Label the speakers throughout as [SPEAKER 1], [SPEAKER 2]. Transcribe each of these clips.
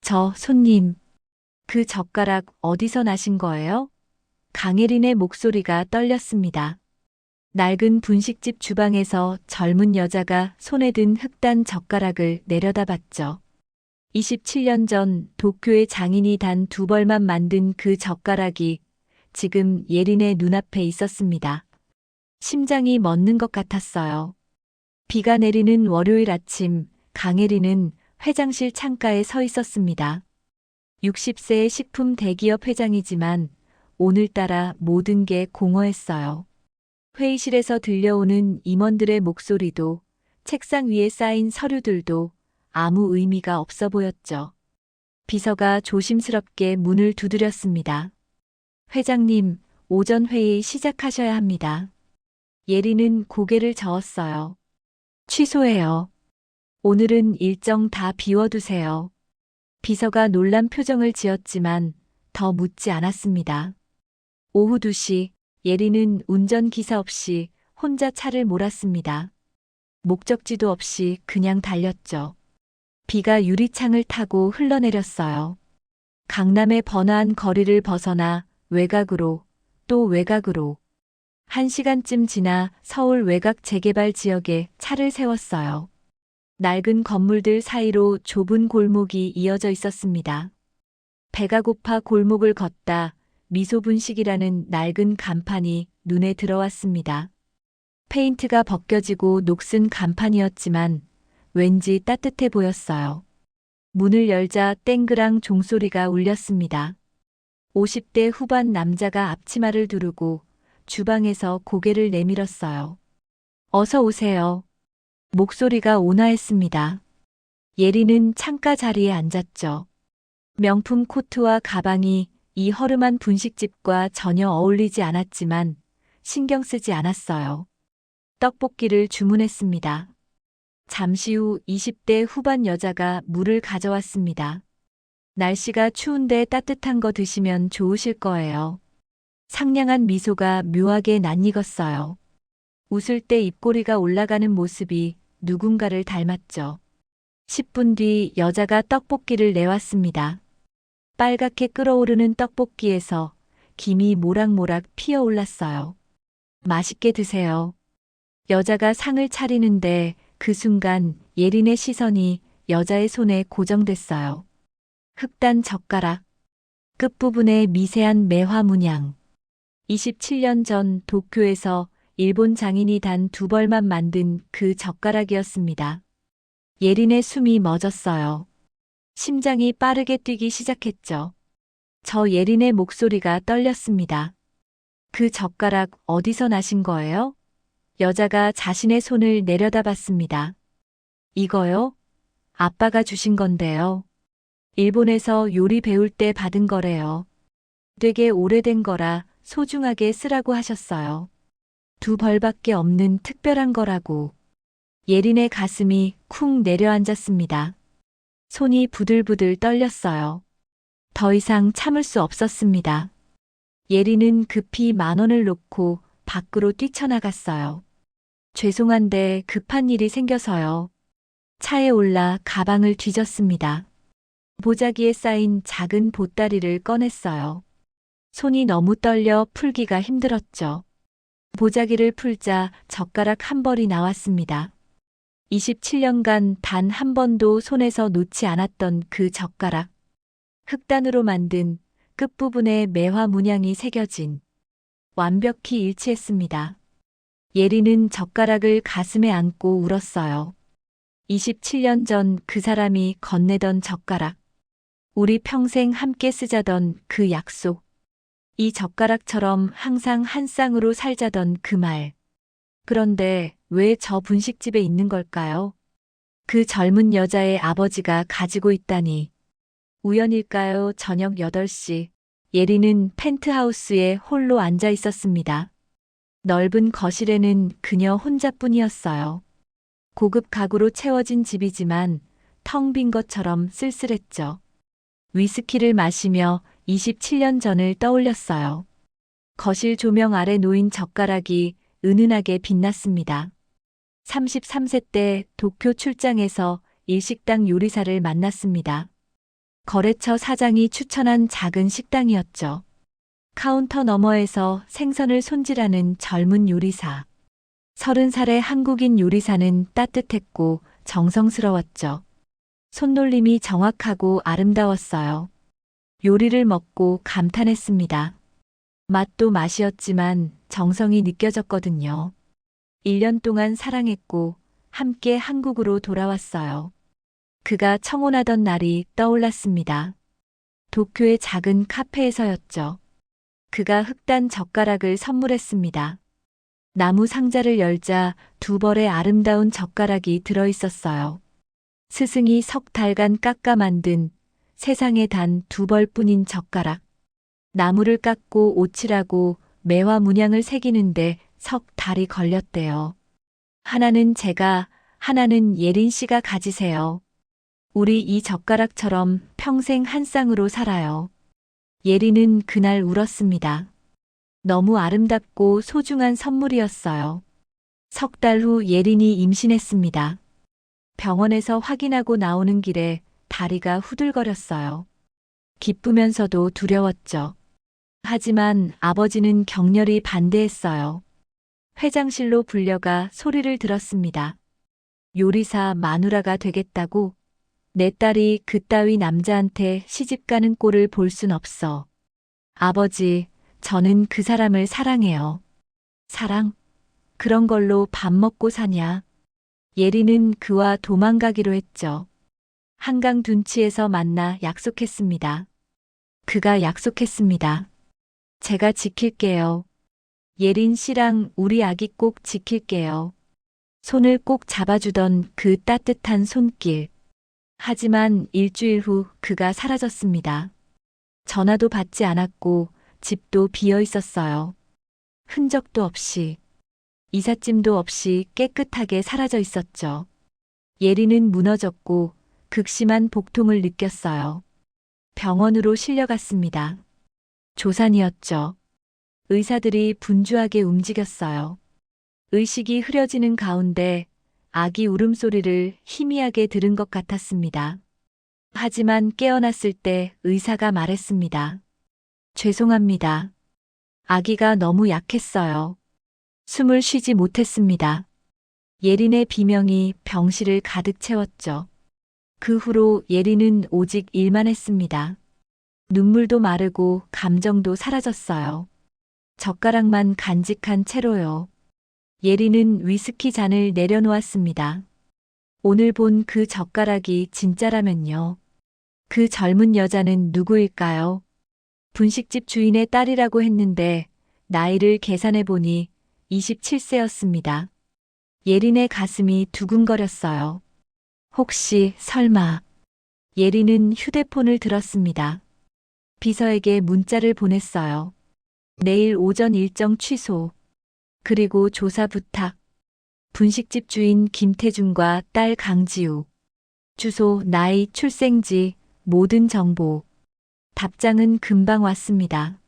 [SPEAKER 1] 저 손님, 그 젓가락 어디서 나신 거예요? 강혜린의 목소리가 떨렸습니다. 낡은 분식집 주방에서 젊은 여자가 손에 든 흑단 젓가락을 내려다봤죠. 27년 전 도쿄의 장인이 단 두 벌만 만든 그 젓가락이 지금 예린의 눈앞에 있었습니다. 심장이 멎는 것 같았어요. 비가 내리는 월요일 아침, 강혜린은 회장실 창가에 서 있었습니다. 60세의 식품 대기업 회장이지만 오늘따라 모든 게 공허했어요. 회의실에서 들려오는 임원들의 목소리도 책상 위에 쌓인 서류들도 아무 의미가 없어 보였죠. 비서가 조심스럽게 문을 두드렸습니다. 회장님, 오전 회의 시작하셔야 합니다. 예리는 고개를 저었어요. 취소해요. 오늘은 일정 다 비워두세요. 비서가 놀란 표정을 지었지만 더 묻지 않았습니다. 오후 2시 예리는 운전기사 없이 혼자 차를 몰았습니다. 목적지도 없이 그냥 달렸죠. 비가 유리창을 타고 흘러내렸어요. 강남의 번화한 거리를 벗어나 외곽으로 또 외곽으로 1시간쯤 지나 서울 외곽 재개발 지역에 차를 세웠어요. 낡은 건물들 사이로 좁은 골목이 이어져 있었습니다. 배가 고파 골목을 걷다 미소분식이라는 낡은 간판이 눈에 들어왔습니다. 페인트가 벗겨지고 녹슨 간판이었지만 왠지 따뜻해 보였어요. 문을 열자 땡그랑 종소리가 울렸습니다. 50대 후반 남자가 앞치마를 두르고 주방에서 고개를 내밀었어요. 어서 오세요. 목소리가 온화했습니다. 예리는 창가 자리에 앉았죠. 명품 코트와 가방이 이 허름한 분식집과 전혀 어울리지 않았지만 신경 쓰지 않았어요. 떡볶이를 주문했습니다. 잠시 후 20대 후반 여자가 물을 가져왔습니다. 날씨가 추운데 따뜻한 거 드시면 좋으실 거예요. 상냥한 미소가 묘하게 낯익었어요. 웃을 때 입꼬리가 올라가는 모습이 누군가를 닮았죠. 10분 뒤 여자가 떡볶이를 내왔습니다. 빨갛게 끓어오르는 떡볶이에서 김이 모락모락 피어올랐어요. 맛있게 드세요. 여자가 상을 차리는데 그 순간 예린의 시선이 여자의 손에 고정됐어요. 흑단 젓가락, 끝부분에 미세한 매화 문양. 27년 전 도쿄에서 일본 장인이 단 두 벌만 만든 그 젓가락이었습니다. 예린의 숨이 멎었어요. 심장이 빠르게 뛰기 시작했죠. 저 예린의 목소리가 떨렸습니다. 그 젓가락 어디서 나신 거예요? 여자가 자신의 손을 내려다봤습니다. 이거요? 아빠가 주신 건데요. 일본에서 요리 배울 때 받은 거래요. 되게 오래된 거라 소중하게 쓰라고 하셨어요. 두 벌밖에 없는 특별한 거라고. 예린의 가슴이 쿵 내려앉았습니다. 손이 부들부들 떨렸어요. 더 이상 참을 수 없었습니다. 예린은 급히 10,000원을 놓고 밖으로 뛰쳐나갔어요. 죄송한데 급한 일이 생겨서요. 차에 올라 가방을 뒤졌습니다. 보자기에 쌓인 작은 보따리를 꺼냈어요. 손이 너무 떨려 풀기가 힘들었죠. 보자기를 풀자 젓가락 한 벌이 나왔습니다. 27년간 단 한 번도 손에서 놓지 않았던 그 젓가락. 흑단으로 만든 끝부분에 매화 문양이 새겨진 완벽히 일치했습니다. 예리는 젓가락을 가슴에 안고 울었어요. 27년 전 그 사람이 건네던 젓가락. 우리 평생 함께 쓰자던 그 약속. 이 젓가락처럼 항상 한 쌍으로 살자던 그 말. 그런데 왜 저 분식집에 있는 걸까요? 그 젊은 여자의 아버지가 가지고 있다니. 우연일까요? 저녁 8시. 예리는 펜트하우스에 홀로 앉아 있었습니다. 넓은 거실에는 그녀 혼자뿐이었어요. 고급 가구로 채워진 집이지만 텅 빈 것처럼 쓸쓸했죠. 위스키를 마시며 27년 전을 떠올렸어요. 거실 조명 아래 놓인 젓가락이 은은하게 빛났습니다. 33세 때 도쿄 출장에서 일식당 요리사를 만났습니다. 거래처 사장이 추천한 작은 식당이었죠. 카운터 너머에서 생선을 손질하는 젊은 요리사. 30살의 한국인 요리사는 따뜻했고 정성스러웠죠. 손놀림이 정확하고 아름다웠어요. 요리를 먹고 감탄했습니다. 맛도 맛이었지만 정성이 느껴졌거든요. 1년 동안 사랑했고 함께 한국으로 돌아왔어요. 그가 청혼하던 날이 떠올랐습니다. 도쿄의 작은 카페에서였죠. 그가 흑단 젓가락을 선물했습니다. 나무 상자를 열자 2벌의 아름다운 젓가락이 들어있었어요. 스승이 석 달간 깎아 만든 세상에 단 2벌뿐인 젓가락. 나무를 깎고 오칠하고 매화 문양을 새기는데 석 달이 걸렸대요. 하나는 제가, 하나는 예린 씨가 가지세요. 우리 이 젓가락처럼 평생 한 쌍으로 살아요. 예린은 그날 울었습니다. 너무 아름답고 소중한 선물이었어요. 3달 후 예린이 임신했습니다. 병원에서 확인하고 나오는 길에 다리가 후들거렸어요. 기쁘면서도 두려웠죠. 하지만 아버지는 격렬히 반대했어요. 회장실로 불려가 소리를 들었습니다. 요리사 마누라가 되겠다고? 내 딸이 그따위 남자한테 시집가는 꼴을 볼 순 없어. 아버지, 저는 그 사람을 사랑해요. 사랑? 그런 걸로 밥 먹고 사냐? 예린은 그와 도망가기로 했죠. 한강 둔치에서 만나 약속했습니다. 그가 약속했습니다. 제가 지킬게요. 예린 씨랑 우리 아기 꼭 지킬게요. 손을 꼭 잡아주던 그 따뜻한 손길. 하지만 일주일 후 그가 사라졌습니다. 전화도 받지 않았고 집도 비어 있었어요. 흔적도 없이, 이삿짐도 없이 깨끗하게 사라져 있었죠. 예린은 무너졌고 극심한 복통을 느꼈어요. 병원으로 실려갔습니다. 조산이었죠. 의사들이 분주하게 움직였어요. 의식이 흐려지는 가운데 아기 울음소리를 희미하게 들은 것 같았습니다. 하지만 깨어났을 때 의사가 말했습니다. 죄송합니다. 아기가 너무 약했어요. 숨을 쉬지 못했습니다. 예린의 비명이 병실을 가득 채웠죠. 그 후로 예린은 오직 일만 했습니다. 눈물도 마르고 감정도 사라졌어요. 젓가락만 간직한 채로요. 예린은 위스키 잔을 내려놓았습니다. 오늘 본 그 젓가락이 진짜라면요. 그 젊은 여자는 누구일까요? 분식집 주인의 딸이라고 했는데 나이를 계산해 보니 27세였습니다. 예린의 가슴이 두근거렸어요. 혹시 설마. 예린은 휴대폰을 들었습니다. 비서에게 문자를 보냈어요. 내일 오전 일정 취소. 그리고 조사 부탁. 분식집 주인 김태준과 딸 강지우. 주소, 나이, 출생지, 모든 정보. 답장은 금방 왔습니다.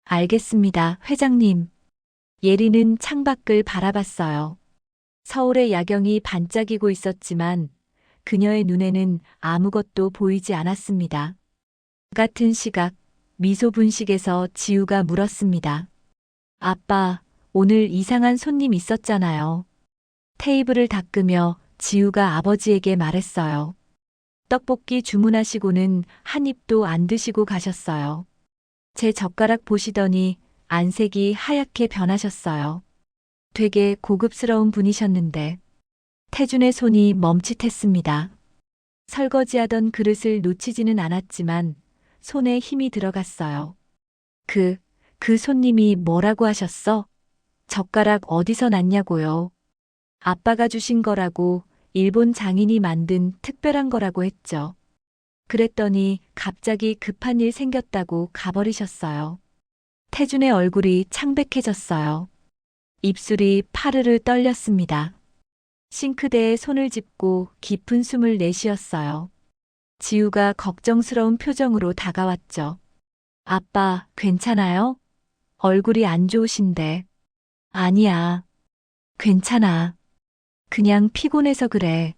[SPEAKER 1] 알겠습니다, 회장님. 예린은 창밖을 바라봤어요. 서울의 야경이 반짝이고 있었지만 그녀의 눈에는 아무것도 보이지 않았습니다. 같은 시각, 미소 분식에서 지우가 물었습니다. 아빠, 오늘 이상한 손님 있었잖아요. 테이블을 닦으며 지우가 아버지에게 말했어요. 떡볶이 주문하시고는 한 입도 안 드시고 가셨어요. 제 젓가락 보시더니 안색이 하얗게 변하셨어요. 되게 고급스러운 분이셨는데. 태준의 손이 멈칫했습니다. 설거지하던 그릇을 놓치지는 않았지만 손에 힘이 들어갔어요. 그 손님이 뭐라고 하셨어? 젓가락 어디서 났냐고요? 아빠가 주신 거라고, 일본 장인이 만든 특별한 거라고 했죠. 그랬더니 갑자기 급한 일 생겼다고 가버리셨어요. 태준의 얼굴이 창백해졌어요. 입술이 파르르 떨렸습니다. 싱크대에 손을 짚고 깊은 숨을 내쉬었어요. 지우가 걱정스러운 표정으로 다가왔죠. 아빠, 괜찮아요? 얼굴이 안 좋으신데. 아니야. 괜찮아. 그냥 피곤해서 그래.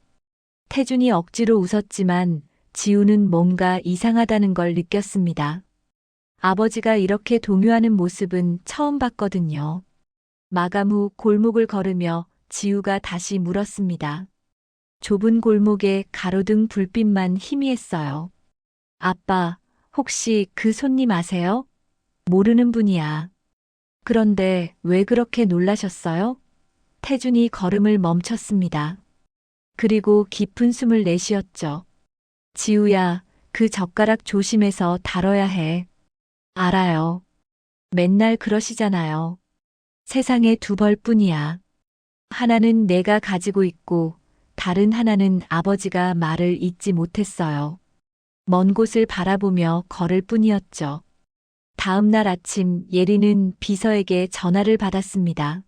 [SPEAKER 1] 태준이 억지로 웃었지만 지우는 뭔가 이상하다는 걸 느꼈습니다. 아버지가 이렇게 동요하는 모습은 처음 봤거든요. 마감 후 골목을 걸으며 지우가 다시 물었습니다. 좁은 골목에 가로등 불빛만 희미했어요. 아빠, 혹시 그 손님 아세요? 모르는 분이야. 그런데 왜 그렇게 놀라셨어요? 태준이 걸음을 멈췄습니다. 그리고 깊은 숨을 내쉬었죠. 지우야, 그 젓가락 조심해서 다뤄야 해. 알아요. 맨날 그러시잖아요. 세상에 두 벌뿐이야. 하나는 내가 가지고 있고 다른 하나는 아버지가 말을 잊지 못했어요. 먼 곳을 바라보며 걸을 뿐이었죠. 다음 날 아침 예리는 비서에게 전화를 받았습니다.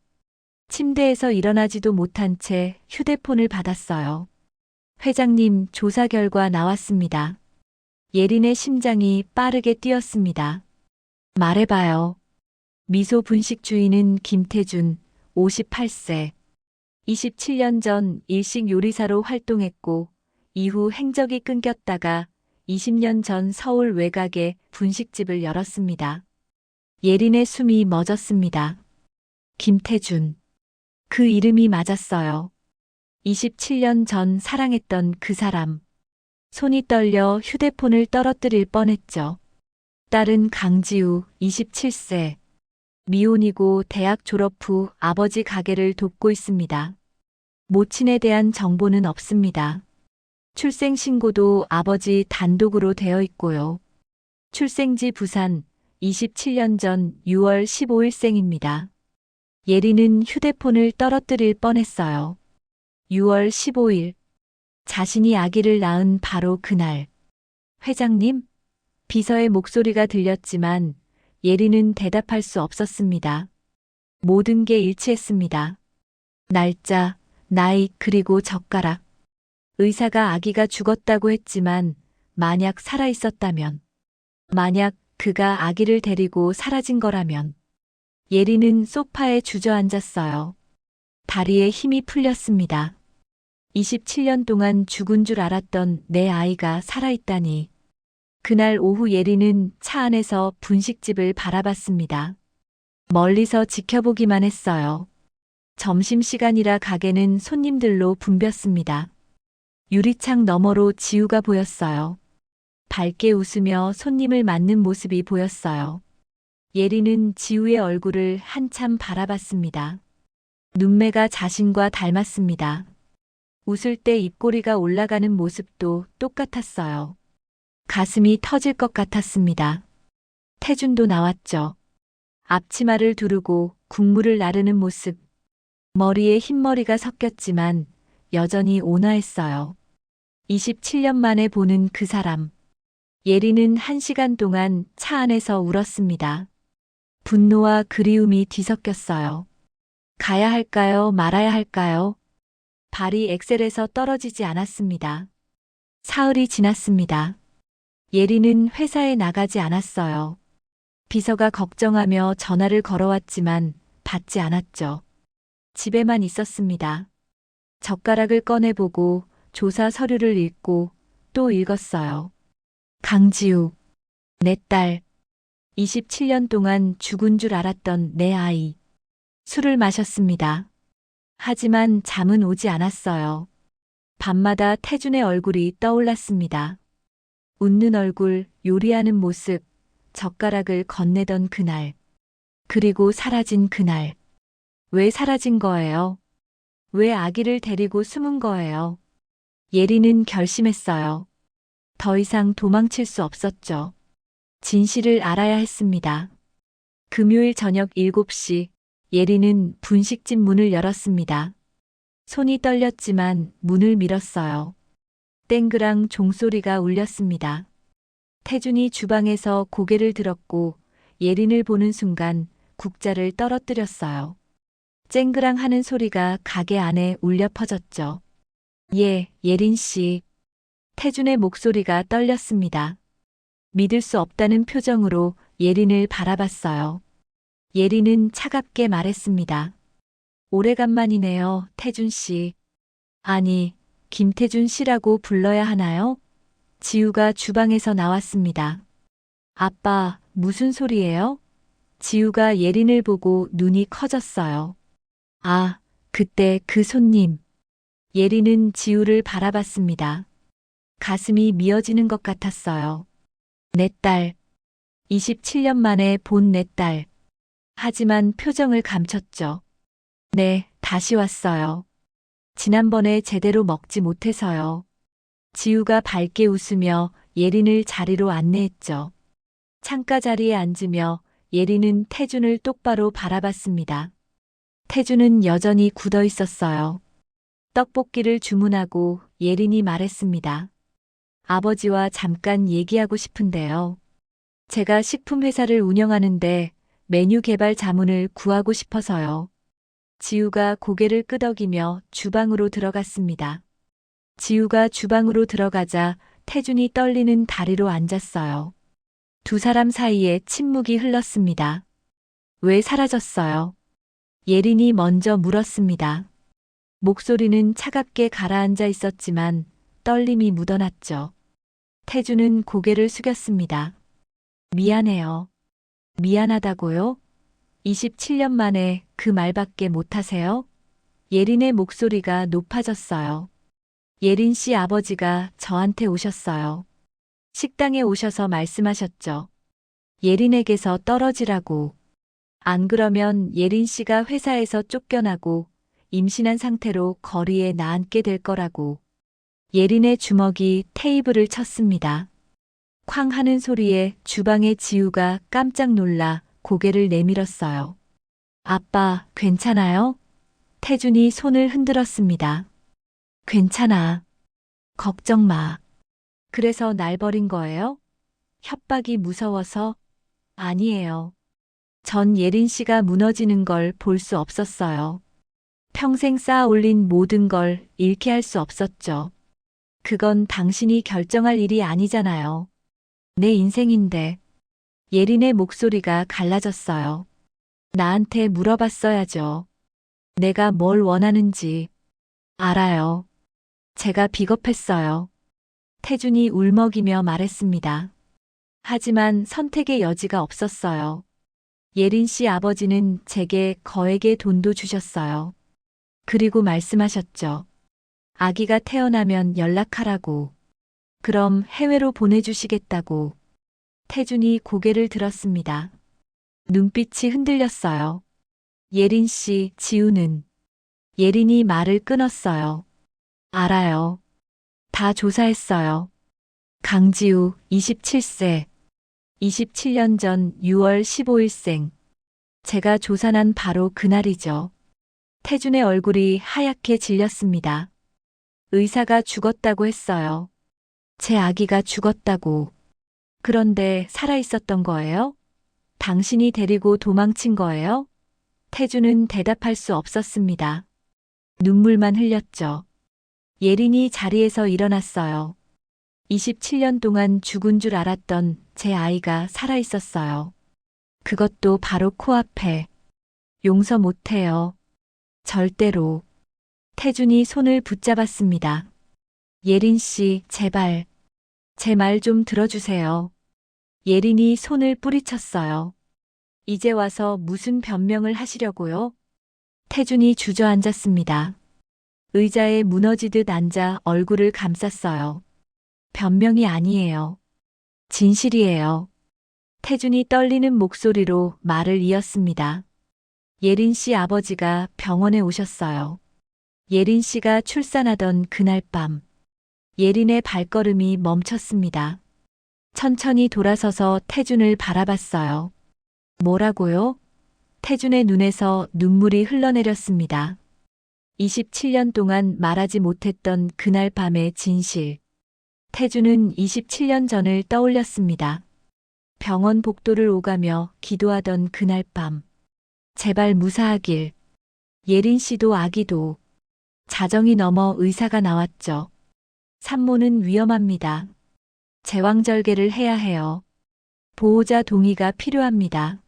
[SPEAKER 1] 침대에서 일어나지도 못한 채 휴대폰을 받았어요. 회장님, 조사 결과 나왔습니다. 예린의 심장이 빠르게 뛰었습니다. 말해봐요. 미소 분식 주인은 김태준, 58세. 27년 전 일식 요리사로 활동했고, 이후 행적이 끊겼다가 20년 전 서울 외곽에 분식집을 열었습니다. 예린의 숨이 멎었습니다. 김태준. 그 이름이 맞았어요. 27년 전 사랑했던 그 사람. 손이 떨려 휴대폰을 떨어뜨릴 뻔했죠. 딸은 강지우, 27세. 미혼이고 대학 졸업 후 아버지 가게를 돕고 있습니다. 모친에 대한 정보는 없습니다. 출생신고도 아버지 단독으로 되어 있고요. 출생지 부산, 27년 전 6월 15일생입니다. 예리는 휴대폰을 떨어뜨릴 뻔했어요. 6월 15일. 자신이 아기를 낳은 바로 그날. 회장님? 비서의 목소리가 들렸지만 예리는 대답할 수 없었습니다. 모든 게 일치했습니다. 날짜, 나이, 그리고 젓가락. 의사가 아기가 죽었다고 했지만 만약 살아 있었다면, 만약 그가 아기를 데리고 사라진 거라면. 예리는 소파에 주저앉았어요. 다리에 힘이 풀렸습니다. 27년 동안 죽은 줄 알았던 내 아이가 살아있다니. 그날 오후 예리는 차 안에서 분식집을 바라봤습니다. 멀리서 지켜보기만 했어요. 점심시간이라 가게는 손님들로 붐볐습니다. 유리창 너머로 지우가 보였어요. 밝게 웃으며 손님을 맞는 모습이 보였어요. 예리는 지우의 얼굴을 한참 바라봤습니다. 눈매가 자신과 닮았습니다. 웃을 때 입꼬리가 올라가는 모습도 똑같았어요. 가슴이 터질 것 같았습니다. 태준도 나왔죠. 앞치마를 두르고 국물을 나르는 모습. 머리에 흰머리가 섞였지만 여전히 온화했어요. 27년 만에 보는 그 사람. 예리는 1시간 동안 차 안에서 울었습니다. 분노와 그리움이 뒤섞였어요. 가야 할까요? 말아야 할까요? 발이 엑셀에서 떨어지지 않았습니다. 사흘이 지났습니다. 예리는 회사에 나가지 않았어요. 비서가 걱정하며 전화를 걸어왔지만 받지 않았죠. 집에만 있었습니다. 젓가락을 꺼내보고 조사 서류를 읽고 또 읽었어요. 강지우, 내 딸. 27년 동안 죽은 줄 알았던 내 아이. 술을 마셨습니다. 하지만 잠은 오지 않았어요. 밤마다 태준의 얼굴이 떠올랐습니다. 웃는 얼굴, 요리하는 모습, 젓가락을 건네던 그날. 그리고 사라진 그날. 왜 사라진 거예요? 왜 아기를 데리고 숨은 거예요? 예리는 결심했어요. 더 이상 도망칠 수 없었죠. 진실을 알아야 했습니다. 금요일 저녁 7시 예리는 분식집 문을 열었습니다. 손이 떨렸지만 문을 밀었어요. 땡그랑 종소리가 울렸습니다. 태준이 주방에서 고개를 들었고 예린을 보는 순간 국자를 떨어뜨렸어요. 쨍그랑 하는 소리가 가게 안에 울려 퍼졌죠. 예, 예린 씨. 태준의 목소리가 떨렸습니다. 믿을 수 없다는 표정으로 예린을 바라봤어요. 예린은 차갑게 말했습니다. 오래간만이네요, 태준 씨. 아니, 김태준 씨라고 불러야 하나요? 지우가 주방에서 나왔습니다. 아빠, 무슨 소리예요? 지우가 예린을 보고 눈이 커졌어요. 아, 그때 그 손님. 예린은 지우를 바라봤습니다. 가슴이 미어지는 것 같았어요. 내 딸. 27년 만에 본 내 딸. 하지만 표정을 감췄죠. 네, 다시 왔어요. 지난번에 제대로 먹지 못해서요. 지우가 밝게 웃으며 예린을 자리로 안내했죠. 창가 자리에 앉으며 예린은 태준을 똑바로 바라봤습니다. 태준은 여전히 굳어 있었어요. 떡볶이를 주문하고 예린이 말했습니다. 아버지와 잠깐 얘기하고 싶은데요. 제가 식품회사를 운영하는데 메뉴 개발 자문을 구하고 싶어서요. 지우가 고개를 끄덕이며 주방으로 들어갔습니다. 지우가 주방으로 들어가자 태준이 떨리는 다리로 앉았어요. 두 사람 사이에 침묵이 흘렀습니다. 왜 사라졌어요? 예린이 먼저 물었습니다. 목소리는 차갑게 가라앉아 있었지만 떨림이 묻어났죠. 태준은 고개를 숙였습니다. 미안해요. 미안하다고요? 27년 만에 그 말밖에 못하세요? 예린의 목소리가 높아졌어요. 예린 씨 아버지가 저한테 오셨어요. 식당에 오셔서 말씀하셨죠. 예린에게서 떨어지라고. 안 그러면 예린 씨가 회사에서 쫓겨나고 임신한 상태로 거리에 나앉게 될 거라고. 예린의 주먹이 테이블을 쳤습니다. 쾅 하는 소리에 주방의 지우가 깜짝 놀라 고개를 내밀었어요. 아빠, 괜찮아요? 태준이 손을 흔들었습니다. 괜찮아. 걱정 마. 그래서 날 버린 거예요? 협박이 무서워서? 아니에요. 전 예린 씨가 무너지는 걸 볼 수 없었어요. 평생 쌓아 올린 모든 걸 잃게 할 수 없었죠. 그건 당신이 결정할 일이 아니잖아요. 내 인생인데. 예린의 목소리가 갈라졌어요. 나한테 물어봤어야죠. 내가 뭘 원하는지. 알아요. 제가 비겁했어요. 태준이 울먹이며 말했습니다. 하지만 선택의 여지가 없었어요. 예린 씨 아버지는 제게 거액의 돈도 주셨어요. 그리고 말씀하셨죠. 아기가 태어나면 연락하라고. 그럼 해외로 보내주시겠다고. 태준이 고개를 들었습니다. 눈빛이 흔들렸어요. 예린 씨, 지우는. 예린이 말을 끊었어요. 알아요. 다 조사했어요. 강지우, 27세. 27년 전 6월 15일생. 제가 조사한 바로 그날이죠. 태준의 얼굴이 하얗게 질렸습니다. 의사가 죽었다고 했어요. 제 아기가 죽었다고. 그런데 살아 있었던 거예요? 당신이 데리고 도망친 거예요? 태준은 대답할 수 없었습니다. 눈물만 흘렸죠. 예린이 자리에서 일어났어요. 27년 동안 죽은 줄 알았던 제 아이가 살아 있었어요. 그것도 바로 코앞에. 용서 못해요. 절대로. 태준이 손을 붙잡았습니다. 예린 씨, 제발. 제 말 좀 들어주세요. 예린이 손을 뿌리쳤어요. 이제 와서 무슨 변명을 하시려고요? 태준이 주저앉았습니다. 의자에 무너지듯 앉아 얼굴을 감쌌어요. 변명이 아니에요. 진실이에요. 태준이 떨리는 목소리로 말을 이었습니다. 예린 씨 아버지가 병원에 오셨어요. 예린 씨가 출산하던 그날 밤. 예린의 발걸음이 멈췄습니다. 천천히 돌아서서 태준을 바라봤어요. 뭐라고요? 태준의 눈에서 눈물이 흘러내렸습니다. 27년 동안 말하지 못했던 그날 밤의 진실. 태준은 27년 전을 떠올렸습니다. 병원 복도를 오가며 기도하던 그날 밤. 제발 무사하길. 예린 씨도 아기도. 자정이 넘어 의사가 나왔죠. 산모는 위험합니다. 제왕절개를 해야 해요. 보호자 동의가 필요합니다.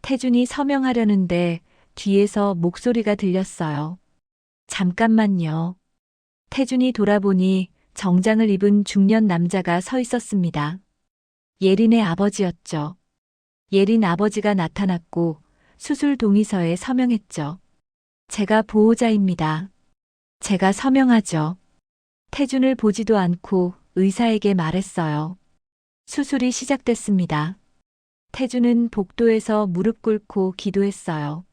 [SPEAKER 1] 태준이 서명하려는데 뒤에서 목소리가 들렸어요. 잠깐만요. 태준이 돌아보니 정장을 입은 중년 남자가 서 있었습니다. 예린의 아버지였죠. 예린 아버지가 나타났고 수술 동의서에 서명했죠. 제가 보호자입니다. 제가 서명하죠. 태준을 보지도 않고 의사에게 말했어요. 수술이 시작됐습니다. 태준은 복도에서 무릎 꿇고 기도했어요.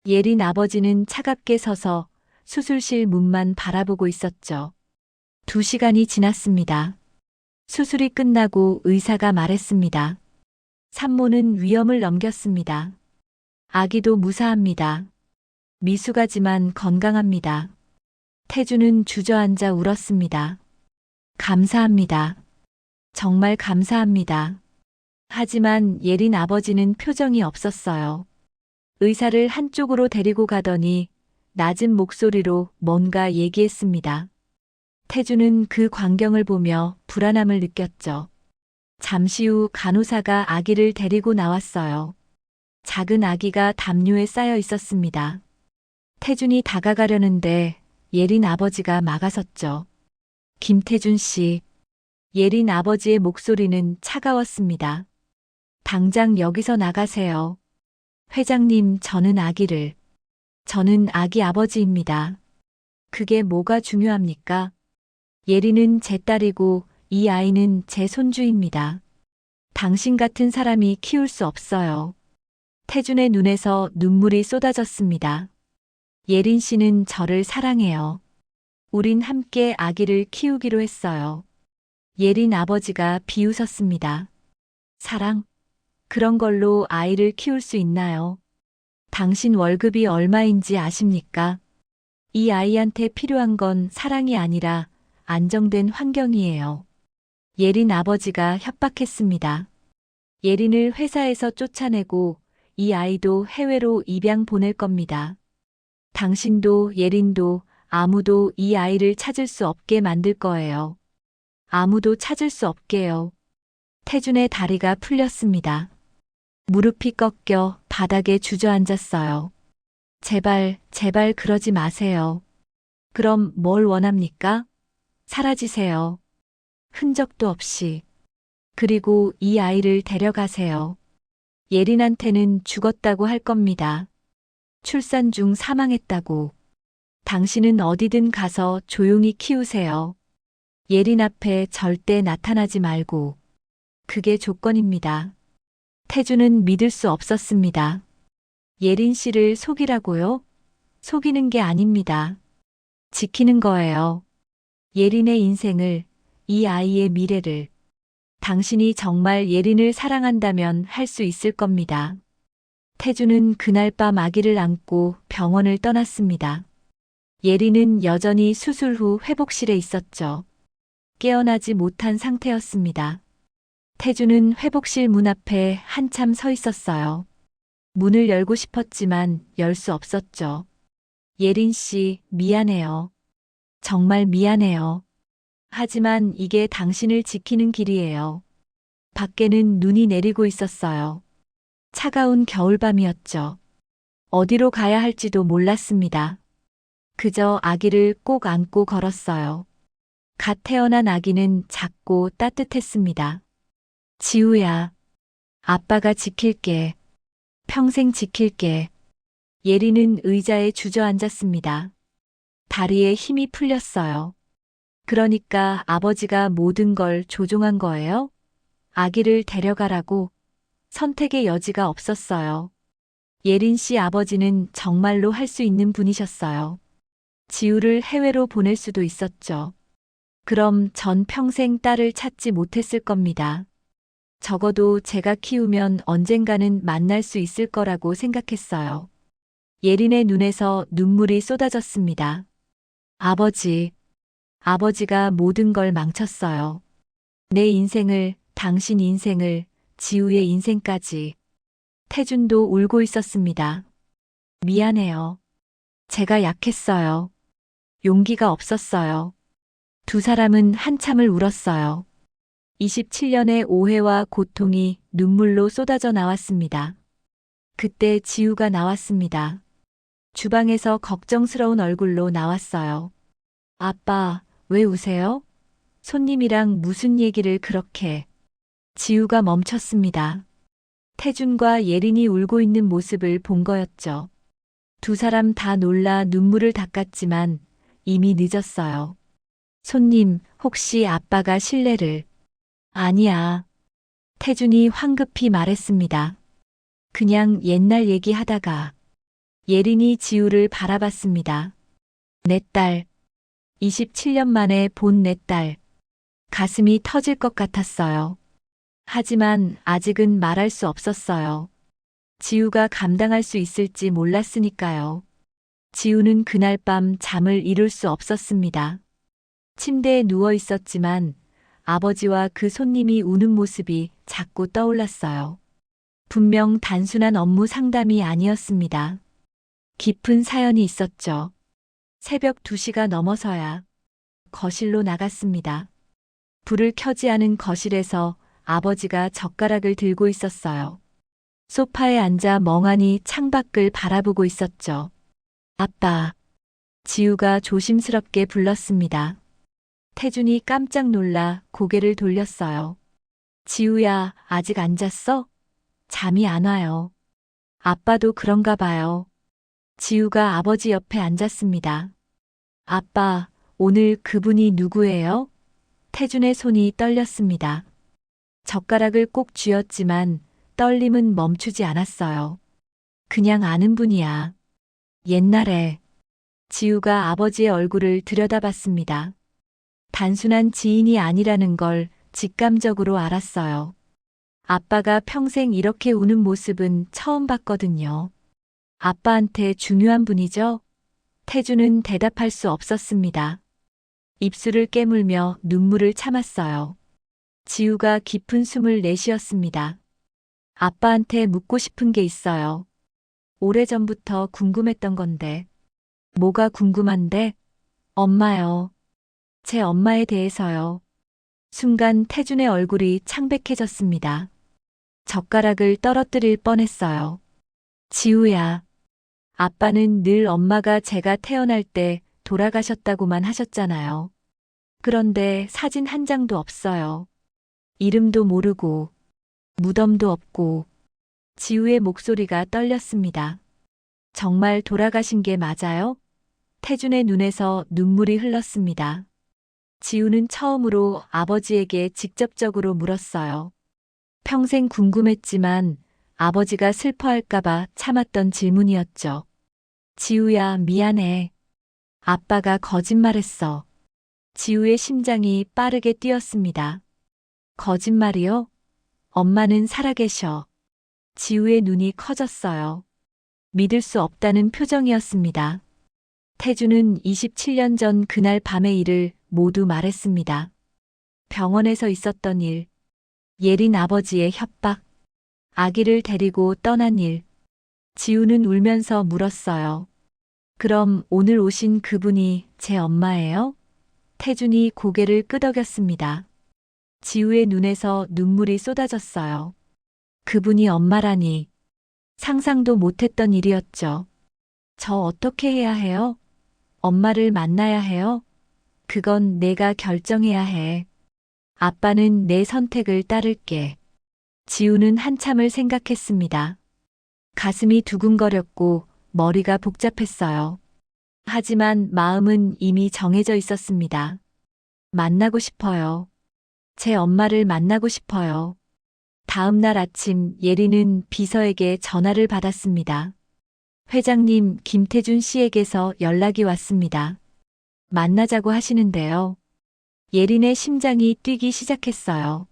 [SPEAKER 1] 예린 아버지는 차갑게 서서 수술실 문만 바라보고 있었죠. 2시간이 지났습니다. 수술이 끝나고 의사가 말했습니다. 산모는 위험을 넘겼습니다. 아기도 무사합니다. 미숙하지만 건강합니다. 태준은 주저앉아 울었습니다. 감사합니다. 정말 감사합니다. 하지만 예린 아버지는 표정이 없었어요. 의사를 한쪽으로 데리고 가더니 낮은 목소리로 뭔가 얘기했습니다. 태준은 그 광경을 보며 불안함을 느꼈죠. 잠시 후 간호사가 아기를 데리고 나왔어요. 작은 아기가 담요에 쌓여 있었습니다. 태준이 다가가려는데 예린 아버지가 막아섰죠. 김태준 씨. 예린 아버지의 목소리는 차가웠습니다. 당장 여기서 나가세요. 회장님, 저는 아기 아버지입니다. 그게 뭐가 중요합니까? 예린은 제 딸이고 이 아이는 제 손주입니다. 당신 같은 사람이 키울 수 없어요. 태준의 눈에서 눈물이 쏟아졌습니다. 예린 씨는 저를 사랑해요. 우린 함께 아기를 키우기로 했어요. 예린 아버지가 비웃었습니다. 사랑? 그런 걸로 아이를 키울 수 있나요? 당신 월급이 얼마인지 아십니까? 이 아이한테 필요한 건 사랑이 아니라 안정된 환경이에요. 예린 아버지가 협박했습니다. 예린을 회사에서 쫓아내고 이 아이도 해외로 입양 보낼 겁니다. 당신도 예린도 아무도 이 아이를 찾을 수 없게 만들 거예요. 아무도 찾을 수 없게요. 태준의 다리가 풀렸습니다. 무릎이 꺾여 바닥에 주저앉았어요. 제발, 제발 그러지 마세요. 그럼 뭘 원합니까? 사라지세요. 흔적도 없이. 그리고 이 아이를 데려가세요. 예린한테는 죽었다고 할 겁니다. 출산 중 사망했다고. 당신은 어디든 가서 조용히 키우세요. 예린 앞에 절대 나타나지 말고. 그게 조건입니다. 태준은 믿을 수 없었습니다. 예린 씨를 속이라고요? 속이는 게 아닙니다. 지키는 거예요. 예린의 인생을, 이 아이의 미래를. 당신이 정말 예린을 사랑한다면 할 수 있을 겁니다. 태준은 그날 밤 아기를 안고 병원을 떠났습니다. 예린은 여전히 수술 후 회복실에 있었죠. 깨어나지 못한 상태였습니다. 태준은 회복실 문 앞에 한참 서 있었어요. 문을 열고 싶었지만 열 수 없었죠. 예린 씨, 미안해요. 정말 미안해요. 하지만 이게 당신을 지키는 길이에요. 밖에는 눈이 내리고 있었어요. 차가운 겨울밤이었죠. 어디로 가야 할지도 몰랐습니다. 그저 아기를 꼭 안고 걸었어요. 갓 태어난 아기는 작고 따뜻했습니다. 지우야, 아빠가 지킬게. 평생 지킬게. 예린은 의자에 주저앉았습니다. 다리에 힘이 풀렸어요. 그러니까 아버지가 모든 걸 조종한 거예요? 아기를 데려가라고? 선택의 여지가 없었어요. 예린 씨 아버지는 정말로 할 수 있는 분이셨어요. 지우를 해외로 보낼 수도 있었죠. 그럼 전 평생 딸을 찾지 못했을 겁니다. 적어도 제가 키우면 언젠가는 만날 수 있을 거라고 생각했어요. 예린의 눈에서 눈물이 쏟아졌습니다. 아버지가 모든 걸 망쳤어요. 내 인생을, 당신 인생을, 지우의 인생까지. 태준도 울고 있었습니다. 미안해요. 제가 약했어요. 용기가 없었어요. 두 사람은 한참을 울었어요. 27년의 오해와 고통이 눈물로 쏟아져 나왔습니다. 그때 지우가 나왔습니다. 주방에서 걱정스러운 얼굴로 나왔어요. 아빠, 왜 우세요? 손님이랑 무슨 얘기를 그렇게. 지우가 멈췄습니다. 태준과 예린이 울고 있는 모습을 본 거였죠. 두 사람 다 놀라 눈물을 닦았지만 이미 늦었어요. 손님, 혹시 아빠가 실례를. 아니야. 태준이 황급히 말했습니다. 그냥 옛날 얘기하다가. 예린이 지우를 바라봤습니다. 내 딸. 27년 만에 본 내 딸. 가슴이 터질 것 같았어요. 하지만 아직은 말할 수 없었어요. 지우가 감당할 수 있을지 몰랐으니까요. 지우는 그날 밤 잠을 이룰 수 없었습니다. 침대에 누워 있었지만 아버지와 그 손님이 우는 모습이 자꾸 떠올랐어요. 분명 단순한 업무 상담이 아니었습니다. 깊은 사연이 있었죠. 새벽 2시가 넘어서야 거실로 나갔습니다. 불을 켜지 않은 거실에서 아버지가 젓가락을 들고 있었어요. 소파에 앉아 멍하니 창밖을 바라보고 있었죠. 아빠. 지우가 조심스럽게 불렀습니다. 태준이 깜짝 놀라 고개를 돌렸어요. 지우야, 아직 안 잤어? 잠이 안 와요. 아빠도 그런가 봐요. 지우가 아버지 옆에 앉았습니다. 아빠, 오늘 그분이 누구예요? 태준의 손이 떨렸습니다. 젓가락을 꼭 쥐었지만 떨림은 멈추지 않았어요. 그냥 아는 분이야. 옛날에. 지우가 아버지의 얼굴을 들여다봤습니다. 단순한 지인이 아니라는 걸 직감적으로 알았어요. 아빠가 평생 이렇게 우는 모습은 처음 봤거든요. 아빠한테 중요한 분이죠? 태준은 대답할 수 없었습니다. 입술을 깨물며 눈물을 참았어요. 지우가 깊은 숨을 내쉬었습니다. 아빠한테 묻고 싶은 게 있어요. 오래전부터 궁금했던 건데. 뭐가 궁금한데? 엄마요. 제 엄마에 대해서요. 순간 태준의 얼굴이 창백해졌습니다. 젓가락을 떨어뜨릴 뻔했어요. 지우야. 아빠는 늘 엄마가 제가 태어날 때 돌아가셨다고만 하셨잖아요. 그런데 사진 한 장도 없어요. 이름도 모르고, 무덤도 없고. 지우의 목소리가 떨렸습니다. 정말 돌아가신 게 맞아요? 태준의 눈에서 눈물이 흘렀습니다. 지우는 처음으로 아버지에게 직접적으로 물었어요. 평생 궁금했지만 아버지가 슬퍼할까봐 참았던 질문이었죠. 지우야, 미안해. 아빠가 거짓말했어. 지우의 심장이 빠르게 뛰었습니다. 거짓말이요? 엄마는 살아계셔. 지우의 눈이 커졌어요. 믿을 수 없다는 표정이었습니다. 태준은 27년 전 그날 밤의 일을 모두 말했습니다. 병원에서 있었던 일, 예린 아버지의 협박, 아기를 데리고 떠난 일. 지우는 울면서 물었어요. 그럼 오늘 오신 그분이 제 엄마예요? 태준이 고개를 끄덕였습니다. 지우의 눈에서 눈물이 쏟아졌어요. 그분이 엄마라니. 상상도 못했던 일이었죠. 저 어떻게 해야 해요? 엄마를 만나야 해요? 그건 내가 결정해야 해. 아빠는 내 선택을 따를게. 지우는 한참을 생각했습니다. 가슴이 두근거렸고 머리가 복잡했어요. 하지만 마음은 이미 정해져 있었습니다. 만나고 싶어요. 제 엄마를 만나고 싶어요. 다음 날 아침 예린은 비서에게 전화를 받았습니다. 회장님, 김태준 씨에게서 연락이 왔습니다. 만나자고 하시는데요. 예린의 심장이 뛰기 시작했어요.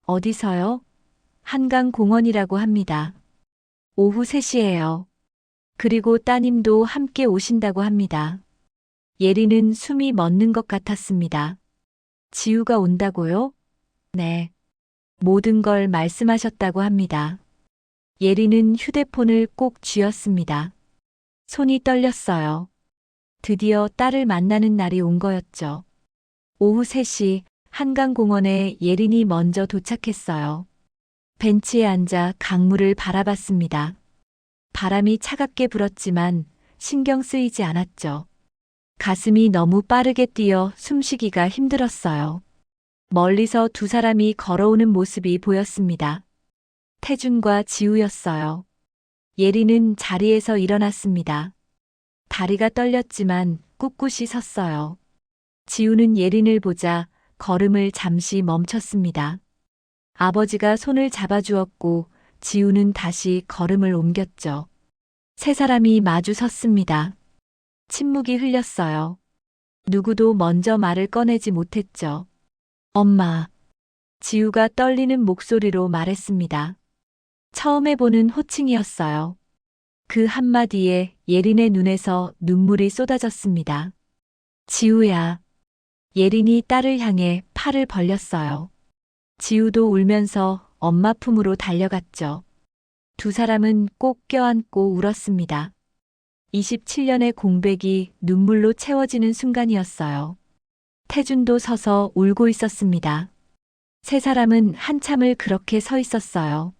[SPEAKER 1] 어디서요? 한강공원이라고 합니다. 오후 3시예요. 그리고 따님도 함께 오신다고 합니다. 예린은 숨이 멎는 것 같았습니다. 지우가 온다고요? 네. 모든 걸 말씀하셨다고 합니다. 예린은 휴대폰을 꼭 쥐었습니다. 손이 떨렸어요. 드디어 딸을 만나는 날이 온 거였죠. 오후 3시 한강공원에 예린이 먼저 도착했어요. 벤치에 앉아 강물을 바라봤습니다. 바람이 차갑게 불었지만 신경 쓰이지 않았죠. 가슴이 너무 빠르게 뛰어 숨쉬기가 힘들었어요. 멀리서 두 사람이 걸어오는 모습이 보였습니다. 태준과 지우였어요. 예린은 자리에서 일어났습니다. 다리가 떨렸지만 꿋꿋이 섰어요. 지우는 예린을 보자 걸음을 잠시 멈췄습니다. 아버지가 손을 잡아주었고 지우는 다시 걸음을 옮겼죠. 세 사람이 마주 섰습니다. 침묵이 흘렸어요. 누구도 먼저 말을 꺼내지 못했죠. 엄마. 지우가 떨리는 목소리로 말했습니다. 처음 해보는 호칭이었어요. 그 한마디에 예린의 눈에서 눈물이 쏟아졌습니다. 지우야. 예린이 딸을 향해 팔을 벌렸어요. 지우도 울면서 엄마 품으로 달려갔죠. 두 사람은 꼭 껴안고 울었습니다. 27년의 공백이 눈물로 채워지는 순간이었어요. 태준도 서서 울고 있었습니다. 세 사람은 한참을 그렇게 서 있었어요.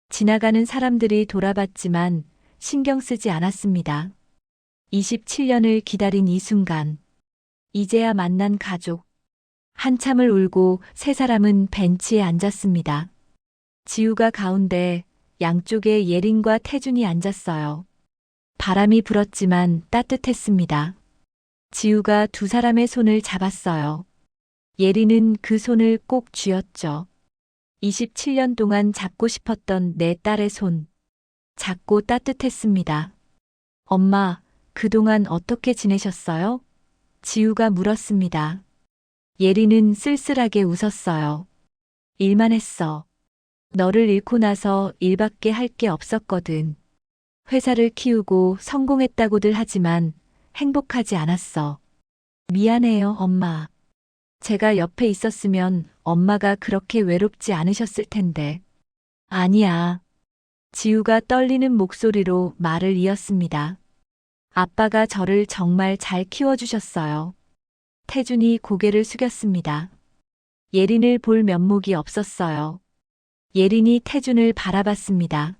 [SPEAKER 1] 지나가는 사람들이 돌아봤지만 신경 쓰지 않았습니다. 27년을 기다린 이 순간, 이제야 만난 가족. 한참을 울고 세 사람은 벤치에 앉았습니다. 지우가 가운데, 양쪽에 예린과 태준이 앉았어요. 바람이 불었지만 따뜻했습니다. 지우가 두 사람의 손을 잡았어요. 예린은 그 손을 꼭 쥐었죠. 27년 동안 잡고 싶었던 내 딸의 손. 작고 따뜻했습니다. 엄마, 그동안 어떻게 지내셨어요? 지우가 물었습니다. 예린은 쓸쓸하게 웃었어요. 일만 했어. 너를 잃고 나서 일밖에 할 게 없었거든. 회사를 키우고 성공했다고들 하지만 행복하지 않았어. 미안해요, 엄마. 제가 옆에 있었으면 엄마가 그렇게 외롭지 않으셨을 텐데. 아니야. 지우가 떨리는 목소리로 말을 이었습니다. 아빠가 저를 정말 잘 키워주셨어요. 태준이 고개를 숙였습니다. 예린을 볼 면목이 없었어요. 예린이 태준을 바라봤습니다.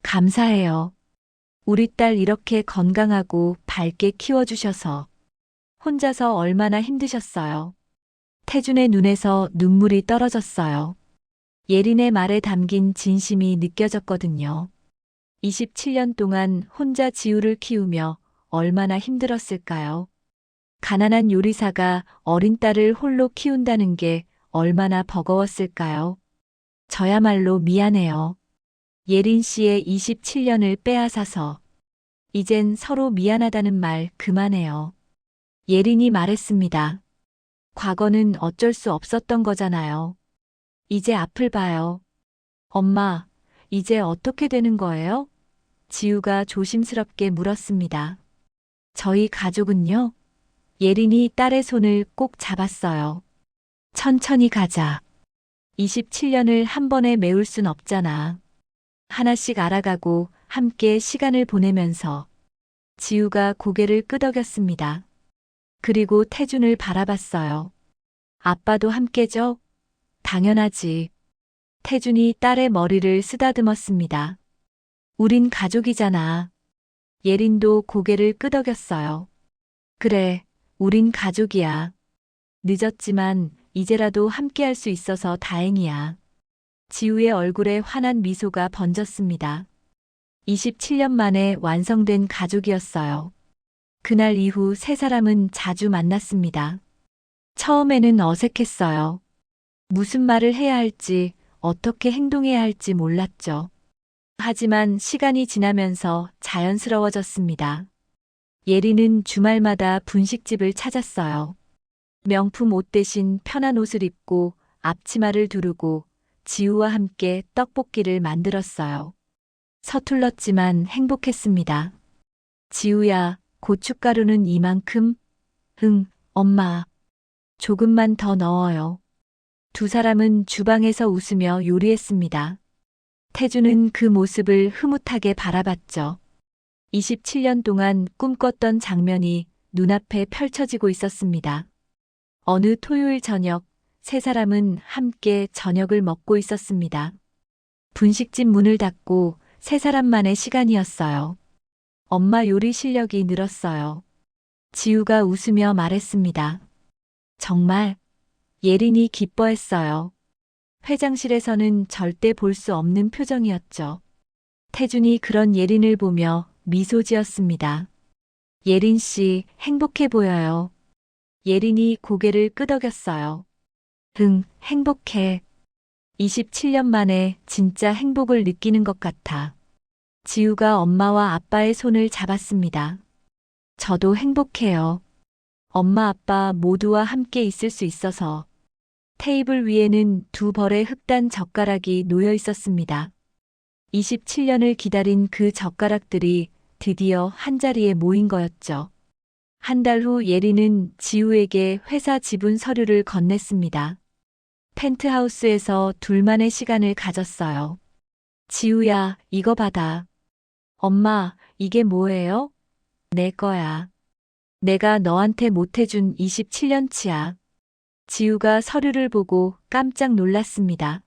[SPEAKER 1] 감사해요. 우리 딸 이렇게 건강하고 밝게 키워주셔서. 혼자서 얼마나 힘드셨어요. 태준의 눈에서 눈물이 떨어졌어요. 예린의 말에 담긴 진심이 느껴졌거든요. 27년 동안 혼자 지우를 키우며 얼마나 힘들었을까요? 가난한 요리사가 어린 딸을 홀로 키운다는 게 얼마나 버거웠을까요? 저야말로 미안해요. 예린 씨의 27년을 빼앗아서. 이젠 서로 미안하다는 말 그만해요. 예린이 말했습니다. 과거는 어쩔 수 없었던 거잖아요. 이제 앞을 봐요. 엄마, 이제 어떻게 되는 거예요? 지우가 조심스럽게 물었습니다. 저희 가족은요? 예린이 딸의 손을 꼭 잡았어요. 천천히 가자. 27년을 한 번에 메울 순 없잖아. 하나씩 알아가고 함께 시간을 보내면서. 지우가 고개를 끄덕였습니다. 그리고 태준을 바라봤어요. 아빠도 함께죠? 당연하지. 태준이 딸의 머리를 쓰다듬었습니다. 우린 가족이잖아. 예린도 고개를 끄덕였어요. 그래, 우린 가족이야. 늦었지만 이제라도 함께할 수 있어서 다행이야. 지우의 얼굴에 환한 미소가 번졌습니다. 27년 만에 완성된 가족이었어요. 그날 이후 세 사람은 자주 만났습니다. 처음에는 어색했어요. 무슨 말을 해야 할지, 어떻게 행동해야 할지 몰랐죠. 하지만 시간이 지나면서 자연스러워졌습니다. 예린은 주말마다 분식집을 찾았어요. 명품 옷 대신 편한 옷을 입고 앞치마를 두르고 지우와 함께 떡볶이를 만들었어요. 서툴렀지만 행복했습니다. 지우야, 고춧가루는 이만큼? 응, 엄마. 조금만 더 넣어요. 두 사람은 주방에서 웃으며 요리했습니다. 태준은 그 모습을 흐뭇하게 바라봤죠. 27년 동안 꿈꿨던 장면이 눈앞에 펼쳐지고 있었습니다. 어느 토요일 저녁, 세 사람은 함께 저녁을 먹고 있었습니다. 분식집 문을 닫고 세 사람만의 시간이었어요. 엄마 요리 실력이 늘었어요. 지우가 웃으며 말했습니다. 정말? 예린이 기뻐했어요. 회장실에서는 절대 볼 수 없는 표정이었죠. 태준이 그런 예린을 보며 미소 지었습니다. 예린 씨, 행복해 보여요. 예린이 고개를 끄덕였어요. 응, 행복해. 27년 만에 진짜 행복을 느끼는 것 같아. 지우가 엄마와 아빠의 손을 잡았습니다. 저도 행복해요. 엄마 아빠 모두와 함께 있을 수 있어서. 테이블 위에는 두 벌의 흑단 젓가락이 놓여 있었습니다. 27년을 기다린 그 젓가락들이 드디어 한자리에 모인 거였죠. 한 달 후 예리는 지우에게 회사 지분 서류를 건넸습니다. 펜트하우스에서 둘만의 시간을 가졌어요. 지우야, 이거 받아. 엄마, 이게 뭐예요? 내 거야. 내가 너한테 못해준 27년치야. 지우가 서류를 보고 깜짝 놀랐습니다.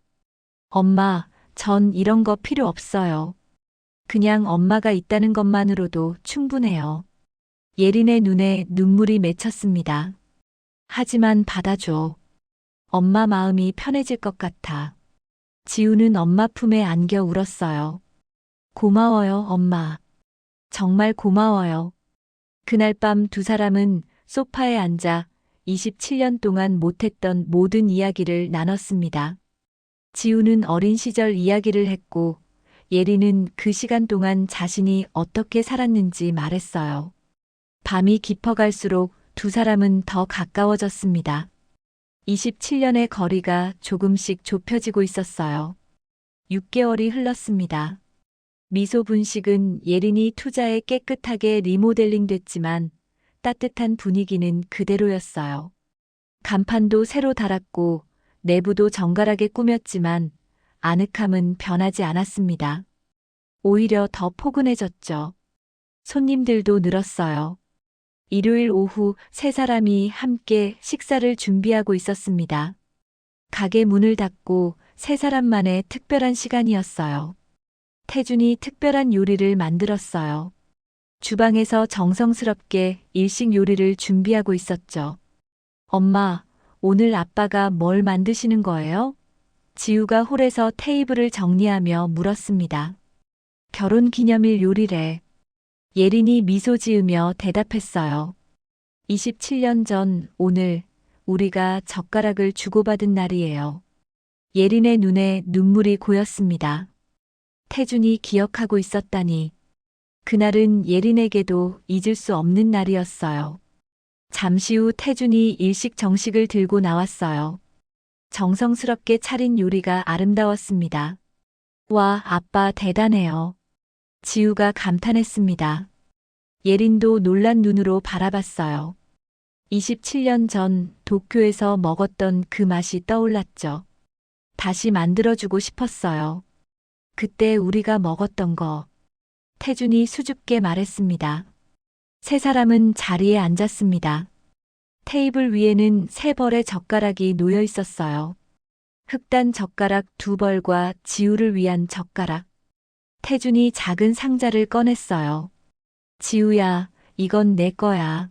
[SPEAKER 1] 엄마, 전 이런 거 필요 없어요. 그냥 엄마가 있다는 것만으로도 충분해요. 예린의 눈에 눈물이 맺혔습니다. 하지만 받아줘. 엄마 마음이 편해질 것 같아. 지우는 엄마 품에 안겨 울었어요. 고마워요, 엄마. 정말 고마워요. 그날 밤 두 사람은 소파에 앉아 27년 동안 못했던 모든 이야기를 나눴습니다. 지우는 어린 시절 이야기를 했고, 예리는 그 시간 동안 자신이 어떻게 살았는지 말했어요. 밤이 깊어갈수록 두 사람은 더 가까워졌습니다. 27년의 거리가 조금씩 좁혀지고 있었어요. 6개월이 흘렀습니다. 미소 분식은 예린이 투자에 깨끗하게 리모델링 됐지만 따뜻한 분위기는 그대로였어요. 간판도 새로 달았고 내부도 정갈하게 꾸몄지만 아늑함은 변하지 않았습니다. 오히려 더 포근해졌죠. 손님들도 늘었어요. 일요일 오후 세 사람이 함께 식사를 준비하고 있었습니다. 가게 문을 닫고 세 사람만의 특별한 시간이었어요. 태준이 특별한 요리를 만들었어요. 주방에서 정성스럽게 일식 요리를 준비하고 있었죠. 엄마, 오늘 아빠가 뭘 만드시는 거예요? 지우가 홀에서 테이블을 정리하며 물었습니다. 결혼 기념일 요리래. 예린이 미소 지으며 대답했어요. 27년 전 오늘 우리가 젓가락을 주고받은 날이에요. 예린의 눈에 눈물이 고였습니다. 태준이 기억하고 있었다니. 그날은 예린에게도 잊을 수 없는 날이었어요. 잠시 후 태준이 일식 정식을 들고 나왔어요. 정성스럽게 차린 요리가 아름다웠습니다. 와, 아빠 대단해요. 지우가 감탄했습니다. 예린도 놀란 눈으로 바라봤어요. 27년 전 도쿄에서 먹었던 그 맛이 떠올랐죠. 다시 만들어주고 싶었어요. 그때 우리가 먹었던 거. 태준이 수줍게 말했습니다. 세 사람은 자리에 앉았습니다. 테이블 위에는 세 벌의 젓가락이 놓여 있었어요. 흑단 젓가락 두 벌과 지우를 위한 젓가락. 태준이 작은 상자를 꺼냈어요. 지우야, 이건 내 거야.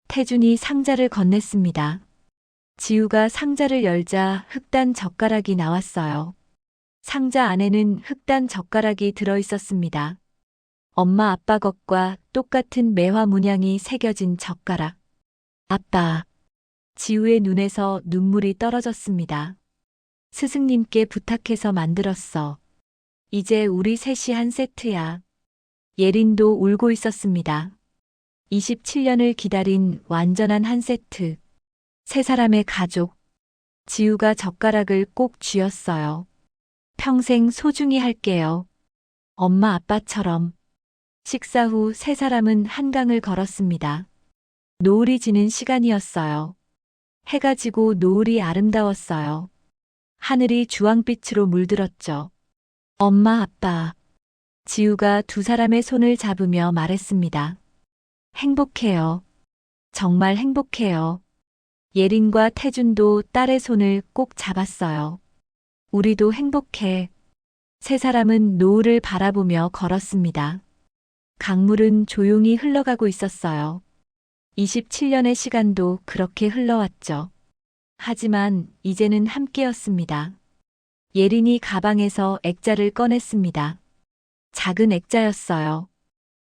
[SPEAKER 1] 태준이 상자를 건넸습니다. 지우가 상자를 열자 흑단 젓가락이 나왔어요. 상자 안에는 흑단 젓가락이 들어 있었습니다. 엄마 아빠 것과 똑같은 매화 문양이 새겨진 젓가락. 아빠. 지우의 눈에서 눈물이 떨어졌습니다. 스승님께 부탁해서 만들었어. 이제 우리 셋이 한 세트야. 예린도 울고 있었습니다. 27년을 기다린 완전한 한 세트. 세 사람의 가족. 지우가 젓가락을 꼭 쥐었어요. 평생 소중히 할게요. 엄마 아빠처럼. 식사 후 세 사람은 한강을 걸었습니다. 노을이 지는 시간이었어요. 해가 지고 노을이 아름다웠어요. 하늘이 주황빛으로 물들었죠. 엄마 아빠. 지우가 두 사람의 손을 잡으며 말했습니다. 행복해요. 정말 행복해요. 예린과 태준도 딸의 손을 꼭 잡았어요. 우리도 행복해. 세 사람은 노을을 바라보며 걸었습니다. 강물은 조용히 흘러가고 있었어요. 27년의 시간도 그렇게 흘러왔죠. 하지만 이제는 함께였습니다. 예린이 가방에서 액자를 꺼냈습니다. 작은 액자였어요.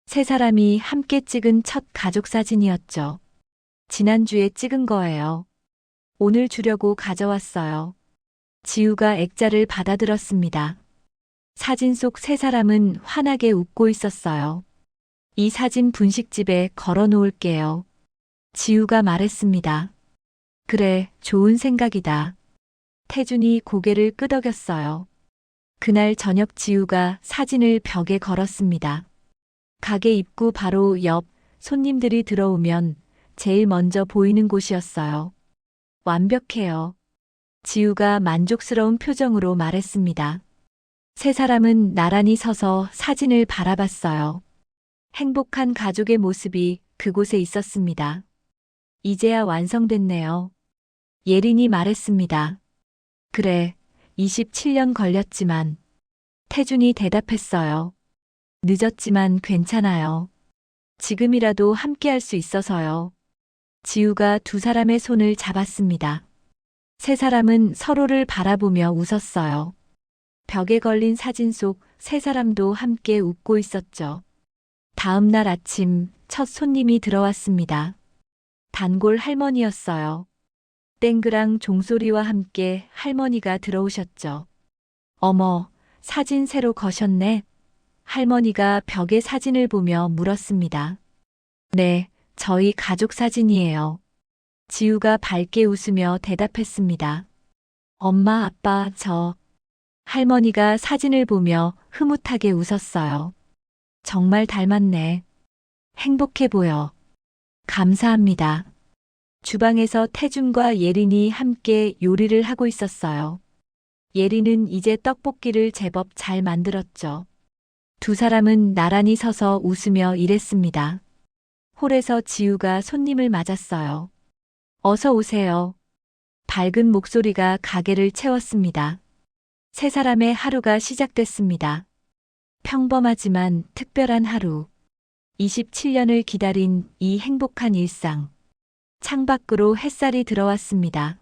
[SPEAKER 1] 세 사람이 함께 찍은 첫 가족 사진이었죠. 지난주에 찍은 거예요. 오늘 주려고 가져왔어요. 지우가 액자를 받아들었습니다. 사진 속 세 사람은 환하게 웃고 있었어요. 이 사진 분식집에 걸어 놓을게요. 지우가 말했습니다. 그래, 좋은 생각이다. 태준이 고개를 끄덕였어요. 그날 저녁 지우가 사진을 벽에 걸었습니다. 가게 입구 바로 옆, 손님들이 들어오면 제일 먼저 보이는 곳이었어요. 완벽해요. 지우가 만족스러운 표정으로 말했습니다. 세 사람은 나란히 서서 사진을 바라봤어요. 행복한 가족의 모습이 그곳에 있었습니다. 이제야 완성됐네요. 예린이 말했습니다. 그래, 27년 걸렸지만. 태준이 대답했어요. 늦었지만 괜찮아요. 지금이라도 함께할 수 있어서요. 지우가 두 사람의 손을 잡았습니다. 세 사람은 서로를 바라보며 웃었어요. 벽에 걸린 사진 속 세 사람도 함께 웃고 있었죠. 다음 날 아침 첫 손님이 들어왔습니다. 단골 할머니였어요. 땡그랑 종소리와 함께 할머니가 들어오셨죠. 어머, 사진 새로 거셨네. 할머니가 벽에 사진을 보며 물었습니다. 네, 저희 가족 사진이에요. 지우가 밝게 웃으며 대답했습니다. 엄마, 아빠, 저. 할머니가 사진을 보며 흐뭇하게 웃었어요. 정말 닮았네. 행복해 보여. 감사합니다. 주방에서 태준과 예린이 함께 요리를 하고 있었어요. 예린은 이제 떡볶이를 제법 잘 만들었죠. 두 사람은 나란히 서서 웃으며 일했습니다. 홀에서 지우가 손님을 맞았어요. 어서 오세요. 밝은 목소리가 가게를 채웠습니다. 세 사람의 하루가 시작됐습니다. 평범하지만 특별한 하루. 27년을 기다린 이 행복한 일상. 창밖으로 햇살이 들어왔습니다.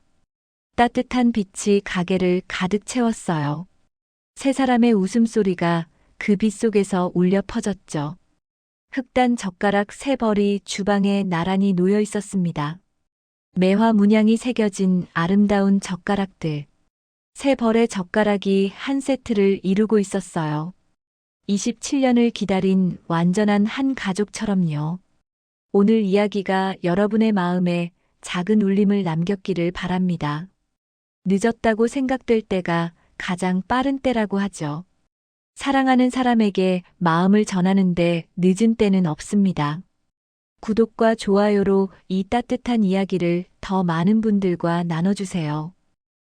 [SPEAKER 1] 따뜻한 빛이 가게를 가득 채웠어요. 세 사람의 웃음소리가 그 빛 속에서 울려 퍼졌죠. 흑단 젓가락 세 벌이 주방에 나란히 놓여 있었습니다. 매화 문양이 새겨진 아름다운 젓가락들. 세 벌의 젓가락이 한 세트를 이루고 있었어요. 27년을 기다린 완전한 한 가족처럼요. 오늘 이야기가 여러분의 마음에 작은 울림을 남겼기를 바랍니다. 늦었다고 생각될 때가 가장 빠른 때라고 하죠. 사랑하는 사람에게 마음을 전하는데 늦은 때는 없습니다. 구독과 좋아요로 이 따뜻한 이야기를 더 많은 분들과 나눠주세요.